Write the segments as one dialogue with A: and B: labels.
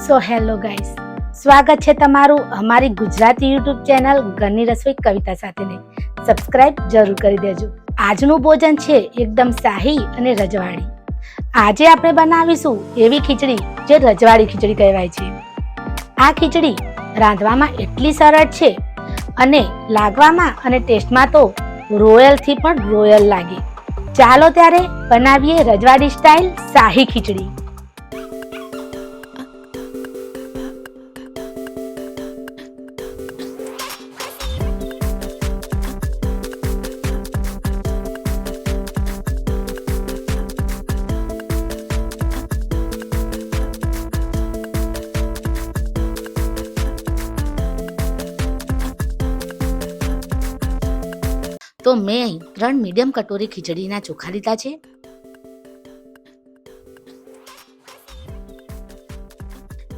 A: So hello guys, સ્વાગત છે તમારું અમારી ગુજરાતી યુટ્યુબ ચેનલ ઘરની રસોઈ કવિતા સાથેની. સબસ્ક્રાઇબ જરૂર કરી દેજો. આજનું ભોજન છે એકદમ શાહી અને રજવાડી. આજે આપણે બનાવીશું એવી ખીચડી જે રજવાડી ખીચડી કહેવાય છે. આ ખીચડી રાંધવામાં એટલી સરળ છે અને લાગવામાં અને ટેસ્ટમાં તો રોયલથી પણ રોયલ લાગે. ચાલો ત્યારે બનાવીએ રજવાડી સ્ટાઇલ શાહી ખીચડી. તો મેં અહીં 3 મીડિયમ કટોરી ખીચડીના ચોખા લીધા છે.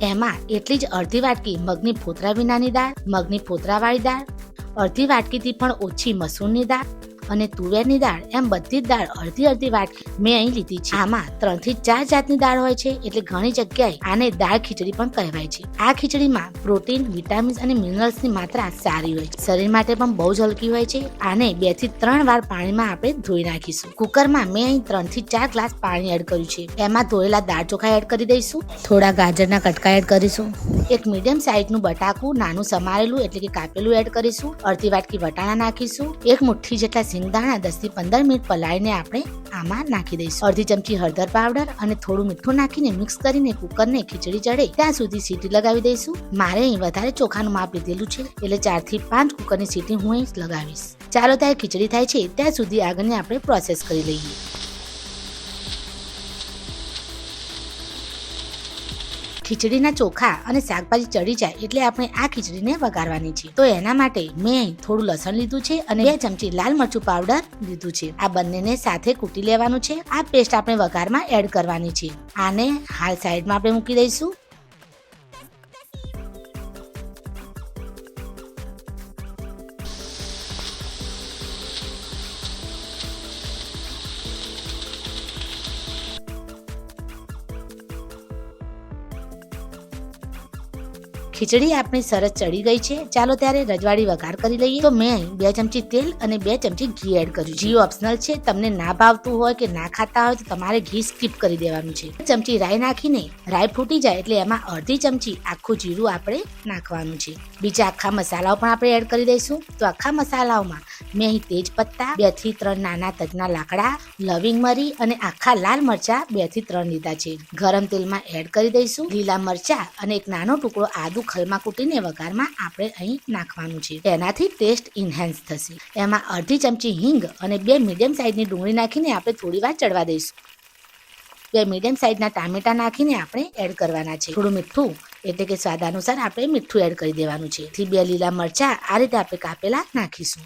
A: એમાં એટલી જ અડધી વાટકી મગની ફોતરા વિનાની દાળ, મગની ફોતરાવાળી દાળ, અડધી વાટકીથી પણ ઓછી મસૂરની દાળ અને તુવેરની દાળ, એમ બધી જ દાળ અડધી અડધી વાટકી મેં અહીં લીધી છે. આમાં 3 થી 4 જાતની દાળ હોય છે, એટલે ઘણી જગ્યાએ આને દાળ ખીચડી પણ કહેવાય છે. આ ખીચડીમાં પ્રોટીન, વિટામિન્સ અને મિનરલ્સની માત્રા સારી હોય છે. શરીર માટે પણ બહુ જ હલકી હોય છે. આને 2 થી 3 વાર પાણીમાં આપણે ધોઈ નાખીશું. કુકરમાં મેં અહીં 3 થી 4 ગ્લાસ પાણી એડ કર્યું છે. એમાં ધોયેલા દાળ ચોખા એડ કરી દઈશું. થોડા ગાજરના કટકા એડ કરીશું. એક મીડિયમ સાઈઝનું બટાકું નાનું સમારેલું એટલે કે કાપેલું એડ કરીશું. અડધી વાટકી વટાણા નાખીશું. એક મુઠ્ઠી જેટલા સિંગદાણા 10 થી 15 મિનિટ પલાળીને આપણે આમાં નાખી દઈશું. અડધી ચમચી હળદર પાવડર અને થોડું મીઠું નાખીને મિક્સ કરીને કુકરને ખીચડી ચડે ત્યાં સુધી સીટી લગાવી દઈશું. મારે અહીં વધારે ચોખાનું માપ લીધેલું છે, એટલે 4 થી 5 કુકરની સીટી હું અહીં લગાવીશ. ચાલો ત્યારે ખીચડી થાય છે ત્યાં સુધી આગળની આપણે પ્રોસેસ કરી લઈએ. ખીચડીના ચોખા અને શાકભાજી ચડી જાય એટલે આપણે આ ખીચડીને વઘારવાની છે. તો એના માટે મેં અહીં થોડું લસણ લીધું છે અને 2 ચમચી લાલ મરચું પાવડર લીધું છે. આ બંનેને સાથે કૂટી લેવાનું છે. આ પેસ્ટ આપણે વઘારમાં એડ કરવાની છે. આને હાલ સાઈડમાં આપણે મૂકી દઈશું. ખીચડી આપણી સરસ ચડી ગઈ છે. ચાલો ત્યારે રજવાડી વઘાર કરી લઈએ. તો મેં અહીં 2 ચમચી તેલ અને 2 ચમચી ઘી એડ કર્યું. ઘી ઓપ્શનલ છે, તમને ના ભાવતું હોય કે ના ખાતા હોય તો તમારે ઘી સ્કીપ કરી દેવાનું છે. 1 ચમચી રાઈ નાખીને રાઈ ફૂટી જાય એટલે એમાં અડધી ચમચી આખું જીરું આપણે નાખવાનું છે. બીજા આખા મસાલાઓ પણ આપણે એડ કરી દઈશું. તો આખા મસાલાઓમાં મેં અહીં તેજ પત્તા, 2 થી 3 નાના તજના લાકડા, લવિંગ મરી અને આખા લાલ મરચા 2 થી 3 લીધા છે. ગરમ તેલમાં એડ કરી દઈશું. લીલા મરચા અને એક નાનો ટુકડો આદુ ખલમાં કૂટીને વઘારમાં આપણે અહીં નાખવાનું છે. તેનાથી ટેસ્ટ ઇન્હેન્સ થશે. એમાં અડધી ચમચી હિંગ અને 2 મીડિયમ સાઈઝની ડુંગળી નાખીને આપણે થોડી વાર ચડવા દઈશું. 2 મીડિયમ સાઈઝના ટામેટા નાખીને આપણે એડ કરવાના છે. થોડું મીઠું એટલે કે સ્વાદ અનુસાર આપણે મીઠું એડ કરી દેવાનું છે. 2 લીલા મરચા આ રીતે આપણે કાપેલા નાખીશું.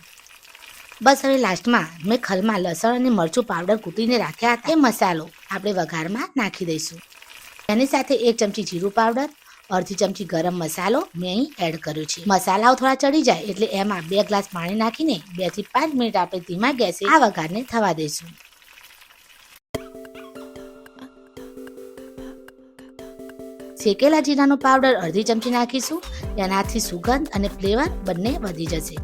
A: બસ હવે લાસ્ટમાં મેં ખલમાં લસણ અને મરચું પાવડર કૂટીને રાખ્યા હતા એ મસાલો આપણે વઘારમાં નાખી દઈશું. એની સાથે 1 ચમચી જીરું પાવડર, અડધી ચમચી ગરમ મસાલો મેં અહીં એડ કર્યો છે. મસાલાઓ થોડા ચડી જાય એટલે એમાં 2 ગ્લાસ પાણી નાખીને 2 થી 5 મિનિટ આપણે ધીમા ગેસે આ વઘારને થવા દઈશું. શેકેલા જીરાનો પાવડર અડધી ચમચી નાખીશું. એનાથી સુગંધ અને ફ્લેવર બંને વધી જશે.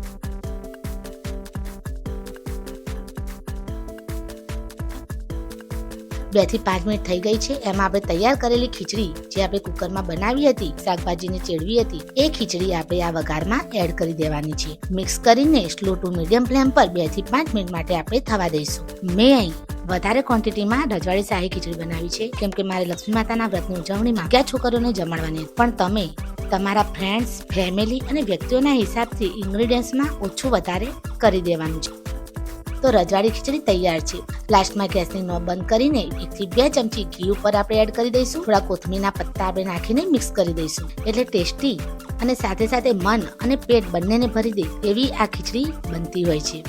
A: બે થી 5 મિનિટ થઈ ગઈ છે. એમાં આપણે તૈયાર કરેલી ખીચડી જે આપણે કુકરમાં બનાવી હતી, શાકભાજીને ચેડવી હતી, એ ખીચડી આપણે આ વઘારમાં એડ કરી દેવાની છે. મિક્સ કરીને સ્લો ટુ મીડિયમ ફ્લેમ પર 2 થી 5 મિનિટ માટે આપણે થવા દઈશું. મેં અહીં વધારે ક્વોન્ટિટીમાં રજવાડી શાહી ખીચડી બનાવી છે, કેમ કે મારે લક્ષ્મી માતાના વ્રતની ઉજવણીમાં ક્યાં છોકરીઓને જમાડવાની. પણ તમે તમારા ફ્રેન્ડ્સ, ફેમિલી અને વ્યક્તિઓના હિસાબથી ઇન્ગ્રેડિયન્ટ્સમાં ઓછું વધારે કરી દેવાનું છે. તો રજવાડી ખીચડી તૈયાર છે. લાસ્ટમાં ગેસની નોબ બંધ કરીને 1 થી 2 ચમચી ઘી ઉપર આપણે એડ કરી દઈશું. થોડા કોથમીરના પત્તા આપણે નાખીને મિક્સ કરી દઈશું. એટલે ટેસ્ટી અને સાથે સાથે મન અને પેટ બંનેને ભરી દે એવી આ ખીચડી બનતી હોય છે.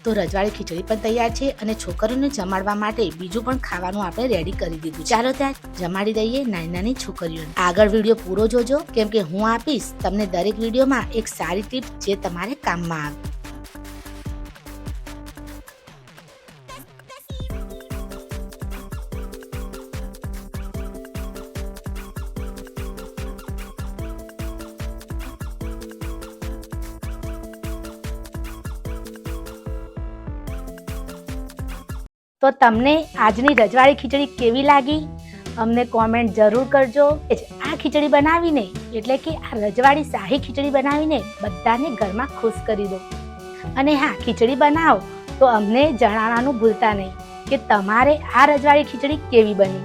A: તો રજવાડી ખીચડી પણ તૈયાર છે અને છોકરીઓને જમાડવા માટે બીજું પણ ખાવાનું આપણે રેડી કરી દીધું. ચાલો ત્યાં જમાડી દઈએ નાની નાની છોકરીઓને. આગળ વિડીયો પૂરો જોજો, કેમ કે હું આપીશ તમને દરેક વિડીયોમાં એક સારી ટીપ જે તમારે કામમાં આવે. તો તમને આજની રજવાડી ખીચડી કેવી લાગી અમને કોમેન્ટ જરૂર કરજો. આ ખીચડી બનાવીને એટલે કે આ રજવાડી શાહી ખીચડી બનાવીને બધાને ઘરમાં ખુશ કરી દો. અને હા, ખીચડી બનાવો તો અમને જણાવવાનું ભૂલતા નહીં કે તમારે આ રજવાડી ખીચડી કેવી બની.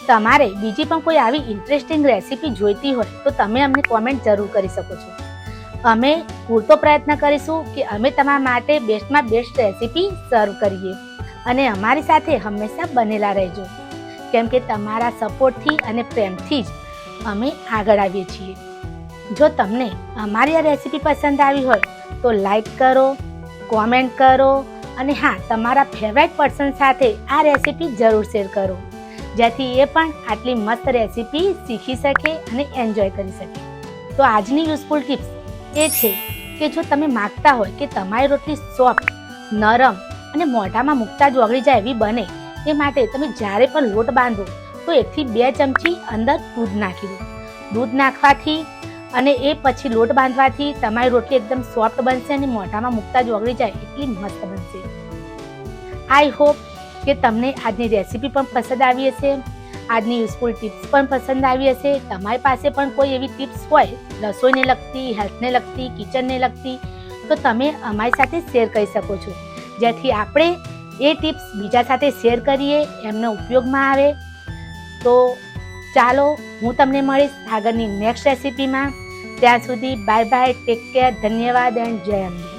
A: તમારે બીજી પણ કોઈ આવી ઇન્ટરેસ્ટિંગ રેસીપી જોઈતી હોય તો તમે અમને કોમેન્ટ જરૂર કરી શકો છો. અમે પૂરતો પ્રયત્ન કરીશું કે અમે તમારા માટે બેસ્ટમાં બેસ્ટ રેસીપી સર્વ કરીએ. અને અમારી સાથે હંમેશા બનેલા રહેજો, કેમ કે તમારા સપોર્ટથી અને પ્રેમથી જ અમે આગળ આવીએ છીએ. જો તમને અમારી આ રેસીપી પસંદ આવી હોય તો લાઈક કરો, કોમેન્ટ કરો અને હા, તમારા ફેવરેટ પર્સન સાથે આ રેસીપી જરૂર શેર કરો, જેથી એ પણ આટલી મસ્ત રેસીપી શીખી શકે અને એન્જોય કરી શકે. તો આજની યુઝફુલ ટિપ્સ એ છે કે જો તમે માગતા હોય કે તમારી રોટલી સોફ્ટ, નરમ અને મોઢામાં મૂકતા જ ઓગળી જાય એવી બને, એ માટે તમે જ્યારે પણ લોટ બાંધો તો 1 થી 2 ચમચી અંદર દૂધ નાખી દો. દૂધ નાખવાથી અને એ પછી લોટ બાંધવાથી તમારી રોટલી એકદમ સોફ્ટ બનશે અને મોઢામાં મૂકતા જ ઓગળી જાય એટલી મસ્ત બનશે. આઈ હોપ કે તમને આજની રેસીપી પણ પસંદ આવી હશે, આજની યુઝફુલ ટિપ્સ પણ પસંદ આવી હશે. તમારી પાસે પણ કોઈ એવી ટિપ્સ હોય રસોઈને લગતી, હેલ્થને લગતી, કિચનને લગતી, તો તમે અમારી સાથે શેર કરી શકો છો, જેથી આપણે એ ટિપ્સ બીજા સાથે શેર કરીએ, એમનો ઉપયોગમાં આવે. તો ચાલો, હું તમને મળીશ આગળની નેક્સ્ટ રેસીપીમાં. ત્યાં સુધી બાય બાય, ટેક કેર, ધન્યવાદ એન્ડ જય અંબે.